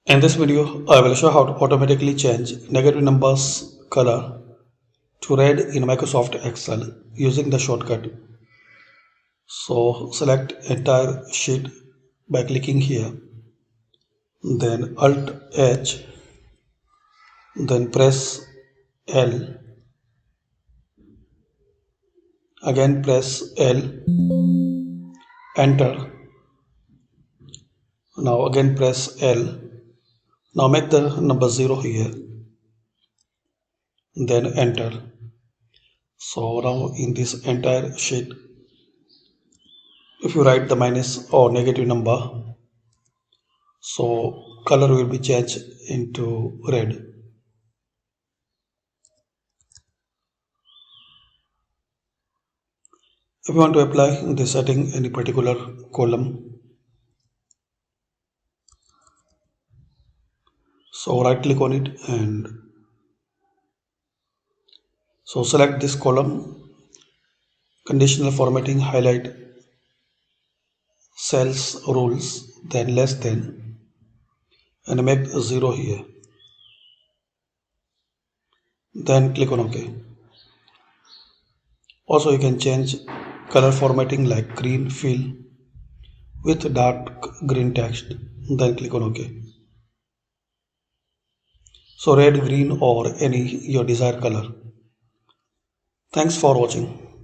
In this video, I will show how to automatically change negative numbers color to red in Microsoft Excel using the shortcut. So select entire sheet by clicking here, then Alt H, then press L, again press L, enter. Now again press L. Now make the number 0 here, then enter. So now in this entire sheet, if you write the minus or negative number, so color will be changed into red. If you want to apply this setting any particular column, so right click on it and so select this column, conditional formatting, highlight cells rules, then less than, and make 0 here. Then click on OK. Also you can change color formatting like green fill with dark green text, then click on OK. So red, green or any your desired color. Thanks for watching.